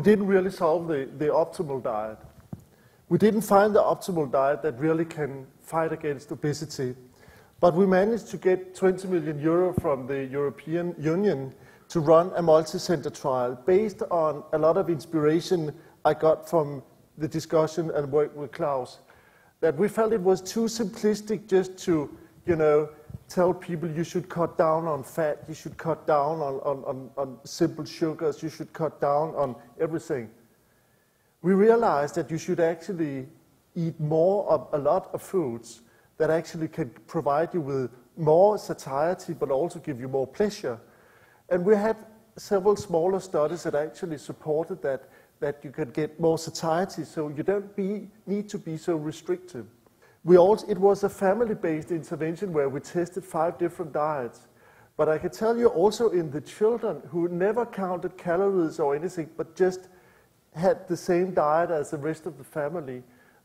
didn't really solve the optimal diet. We didn't find the optimal diet that really can fight against obesity. But we managed to get 20 million euro from the European Union to run a multi-center trial based on a lot of inspiration I got from the discussion and work with Klaus. That we felt it was too simplistic just to, tell people you should cut down on fat, you should cut down on simple sugars, you should cut down on everything. We realized that you should actually eat more of a lot of foods that actually can provide you with more satiety, but also give you more pleasure. And we had several smaller studies that actually supported that you could get more satiety, so you don't need to be so restrictive. It was a family-based intervention where we tested 5 different diets. But I can tell you also in the children who never counted calories or anything, but just had the same diet as the rest of the family,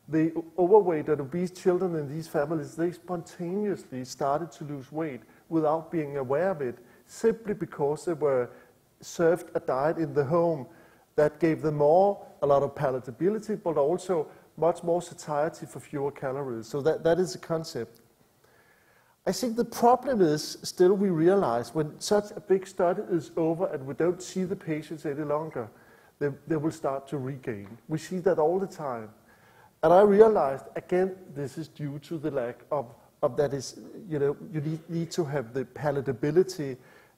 the overweight and obese children in these families, they spontaneously started to lose weight without being aware of it, simply because they were served a diet in the home that gave them a lot of palatability, but also much more satiety for fewer calories. So that is the concept. I think the problem is still we realize when such a big study is over and we don't see the patients any longer, they will start to regain. We see that all the time. And I realized, again, this is due to the lack of that is, you need to have the palatability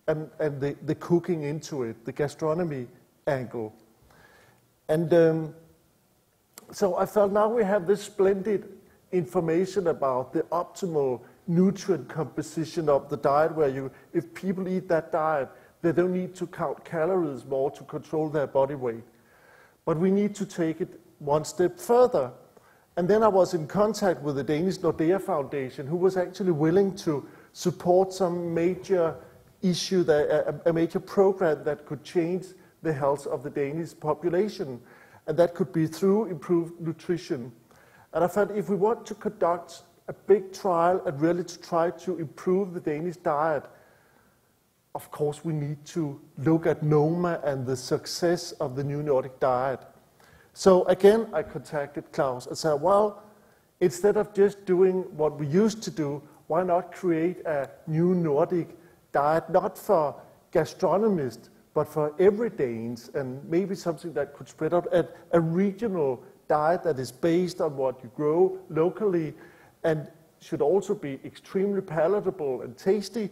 and the cooking into it, the gastronomy angle. And so I felt now we have this splendid information about the optimal nutrient composition of the diet where if people eat that diet, they don't need to count calories more to control their body weight. But we need to take it one step further. And then I was in contact with the Danish Nordea Foundation, who was actually willing to support some major issue, a major program that could change the health of the Danish population. And that could be through improved nutrition. And I felt if we want to conduct a big trial and really to try to improve the Danish diet, of course we need to look at NOMA and the success of the New Nordic Diet. So again, I contacted Klaus and said, well, instead of just doing what we used to do, why not create a New Nordic Diet, not for gastronomists, but for every Danes, and maybe something that could spread out a regional diet that is based on what you grow locally and should also be extremely palatable and tasty.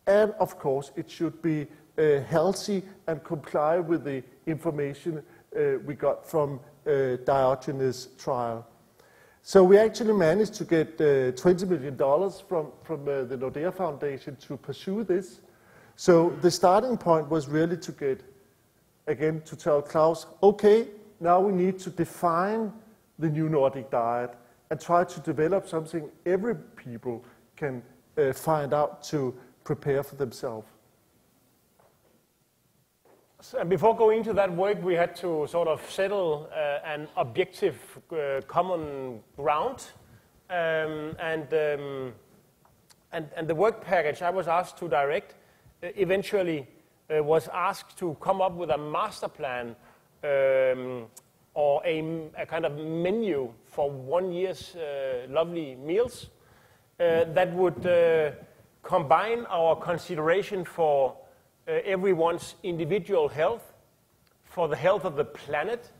And of course, it should be healthy and comply with the information we got from Diogenes trial. So we actually managed to get $20 million from the Nordea Foundation to pursue this. So the starting point was really to get, again, to tell Klaus, okay, now we need to define the New Nordic Diet and try to develop something every people can find out to prepare for themselves. And before going into that work, we had to sort of settle an objective common ground. And the work package I was asked to direct eventually was asked to come up with a master plan or a kind of menu for 1 year's lovely meals that would combine our consideration for everyone's individual health, for the health of the planet,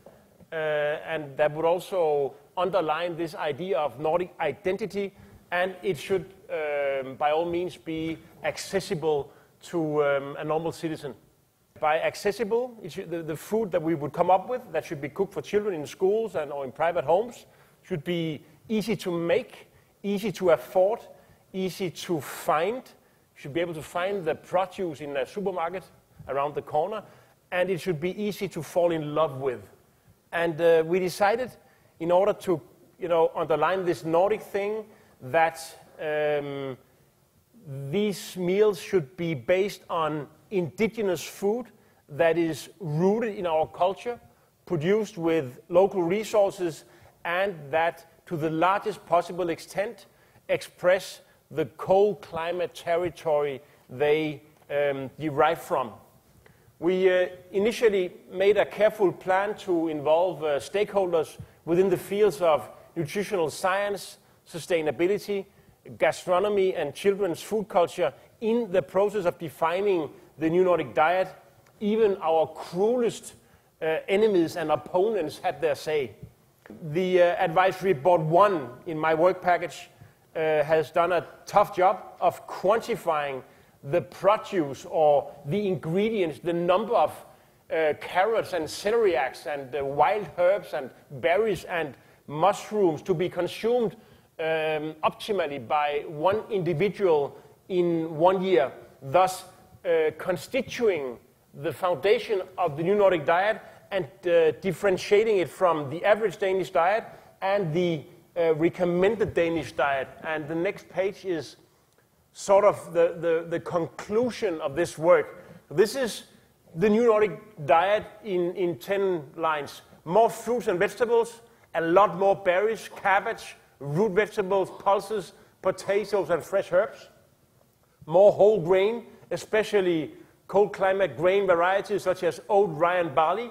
and that would also underline this idea of Nordic identity, and it should by all means be accessible to a normal citizen. By accessible, the food that we would come up with that should be cooked for children in schools or in private homes should be easy to make, easy to afford, easy to find. You should be able to find the produce in a supermarket around the corner, and it should be easy to fall in love with. And we decided, in order to underline this Nordic thing, that these meals should be based on indigenous food that is rooted in our culture, produced with local resources, and that to the largest possible extent express the cold climate territory they derive from. We initially made a careful plan to involve stakeholders within the fields of nutritional science, sustainability, gastronomy, and children's food culture in the process of defining the New Nordic Diet. Even our cruelest enemies and opponents had their say. The advisory board 1 in my work package has done a tough job of quantifying the produce or the ingredients, the number of carrots and celeriacs and wild herbs and berries and mushrooms to be consumed optimally by one individual in 1 year, thus constituting the foundation of the New Nordic Diet and differentiating it from the average Danish diet and the recommended Danish diet. And the next page is sort of the conclusion of this work. This is the New Nordic Diet in 10 lines. More fruits and vegetables, a lot more berries, cabbage, root vegetables, pulses, potatoes, and fresh herbs. More whole grain, especially cold climate grain varieties such as oat, rye, and barley.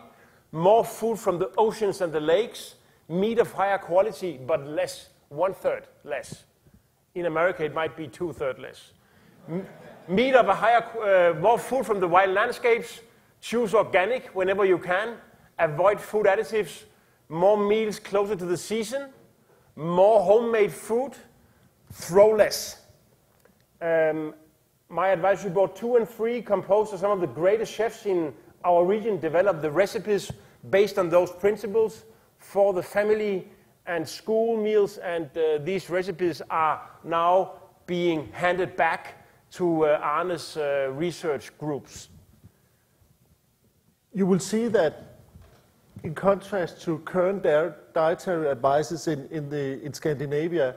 More food from the oceans and the lakes. Meat of higher quality, but less, 1/3 less. In America, it might be 2/3 less. Meat of a higher, more food from the wild landscapes. Choose organic whenever you can. Avoid food additives. More meals closer to the season. More homemade food. Throw less. My advisory board 2 and 3, composed of some of the greatest chefs in our region, developed the recipes based on those principles for the family and school meals, and these recipes are now being handed back to Arne's research groups. You will see that in contrast to current dietary advices in Scandinavia,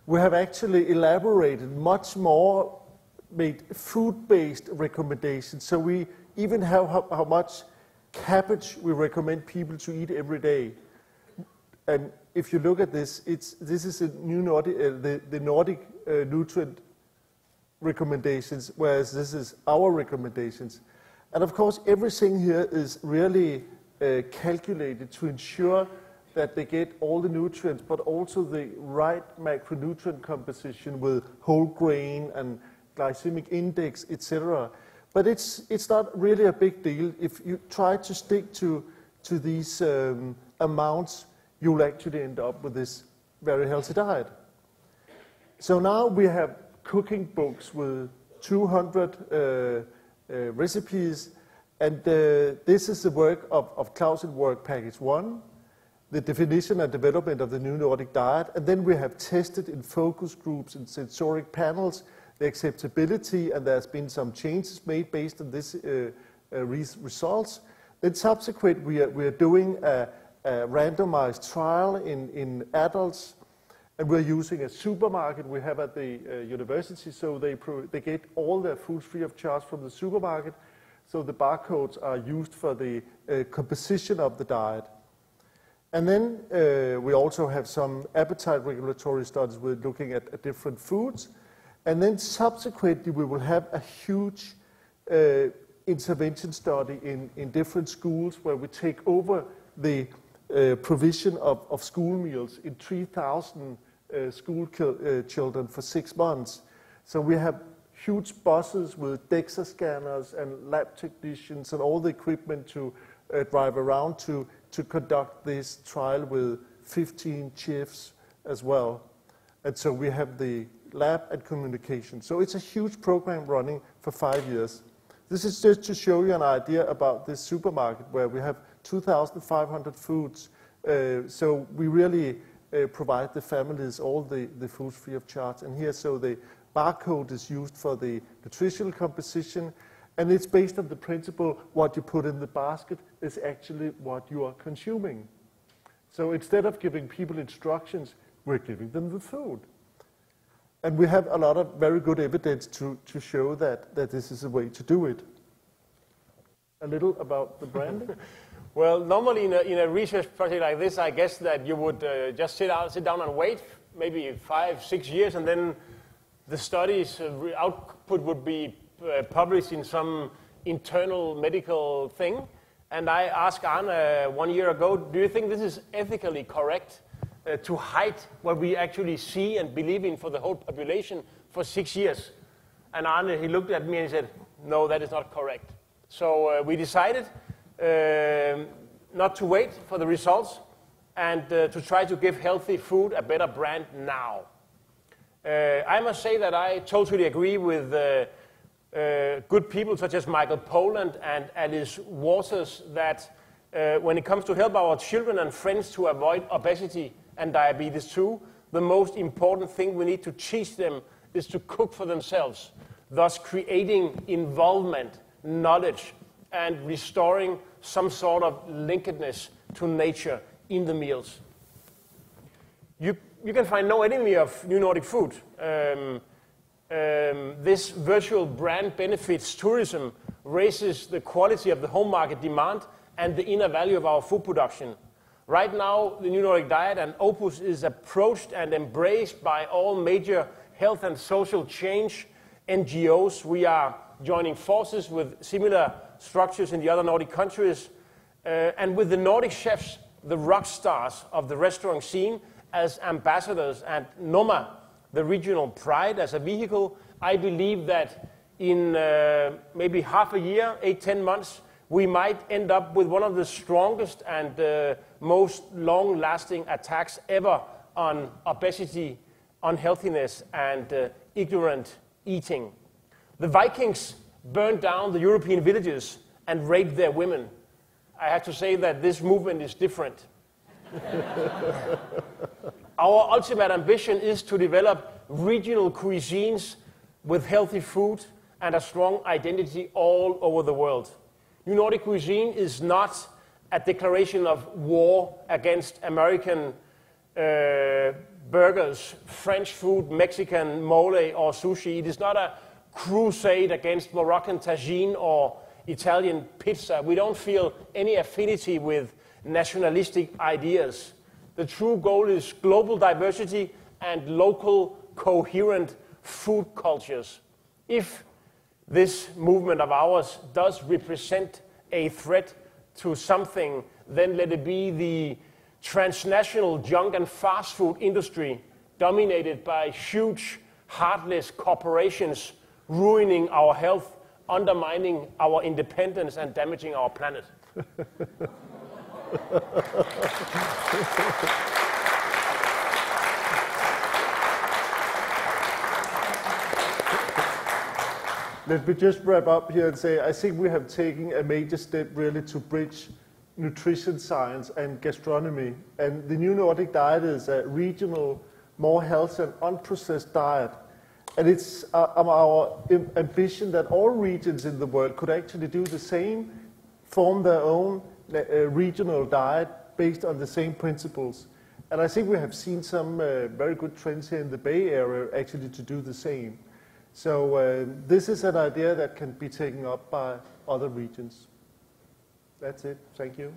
we have actually elaborated much more, made food-based recommendations. So we even have how much cabbage we recommend people to eat every day. And if you look at this, this is a new Nordic, the Nordic nutrient recommendations, whereas this is our recommendations. And of course, everything here is really calculated to ensure that they get all the nutrients, but also the right macronutrient composition with whole grain and glycemic index, etc. But it's not really a big deal. If you try to stick to these amounts, you'll actually end up with this very healthy diet. So now we have cooking books with 200 recipes, and this is the work of Clausen Work Package 1, the definition and development of the New Nordic Diet, and then we have tested in focus groups and sensoric panels the acceptability, and there's been some changes made based on this results. Then subsequent, we are doing a randomized trial in adults, and we're using a supermarket we have at the university, so they get all their food free of charge from the supermarket, so the barcodes are used for the composition of the diet. And then we also have some appetite regulatory studies with looking at different foods. And then subsequently, we will have a huge intervention study in different schools where we take over the provision of school meals in 3,000 school children for 6 months. So we have huge buses with DEXA scanners and lab technicians and all the equipment to drive around to conduct this trial with 15 chefs as well. And so we have the lab and communication. So it's a huge program running for 5 years. This is just to show you an idea about this supermarket where we have 2,500 foods. So we really provide the families all the food free of charge. And here, so the barcode is used for the nutritional composition, and it's based on the principle what you put in the basket is actually what you are consuming. So instead of giving people instructions, we're giving them the food. And we have a lot of very good evidence to show that this is a way to do it. A little about the branding. Well, normally in a research project like this, I guess that you would just sit down and wait, maybe 5, 6 years, and then the study's output would be published in some internal medical thing. And I asked Arne 1 year ago, do you think this is ethically correct to hide what we actually see and believe in for the whole population for 6 years? And Arne, he looked at me and he said, no, that is not correct. So we decided not to wait for the results and to try to give healthy food a better brand now. I must say that I totally agree with good people such as Michael Pollan and Alice Waters that when it comes to help our children and friends to avoid obesity and diabetes too, the most important thing we need to teach them is to cook for themselves, thus creating involvement, knowledge, and restoring some sort of linkedness to nature in the meals. You can find no enemy of New Nordic Food. This virtual brand benefits tourism, raises the quality of the home market demand and the inner value of our food production. Right now, the New Nordic Diet and Opus is approached and embraced by all major health and social change NGOs. We are joining forces with similar structures in the other Nordic countries, and with the Nordic chefs, the rock stars of the restaurant scene, as ambassadors, and Noma, the regional pride, as a vehicle. I believe that in maybe half a year, 8-10 months, we might end up with one of the strongest and most long-lasting attacks ever on obesity, unhealthiness, and ignorant eating. The Vikings burned down the European villages and raped their women. I have to say that this movement is different. Our ultimate ambition is to develop regional cuisines with healthy food and a strong identity all over the world. New Nordic cuisine is not a declaration of war against American burgers, French food, Mexican mole or sushi. It is not a crusade against Moroccan tagine or Italian pizza. We don't feel any affinity with nationalistic ideas. The true goal is global diversity and local coherent food cultures. If this movement of ours does represent a threat to something, then let it be the transnational junk and fast food industry dominated by huge, heartless corporations ruining our health, undermining our independence, and damaging our planet. Let me just wrap up here and say I think we have taken a major step really to bridge nutrition science and gastronomy. And the New Nordic Diet is a regional, more healthy and unprocessed diet. And it's our ambition that all regions in the world could actually do the same, form their own regional diet based on the same principles. And I think we have seen some very good trends here in the Bay Area actually to do the same. So this is an idea that can be taken up by other regions. That's it. Thank you.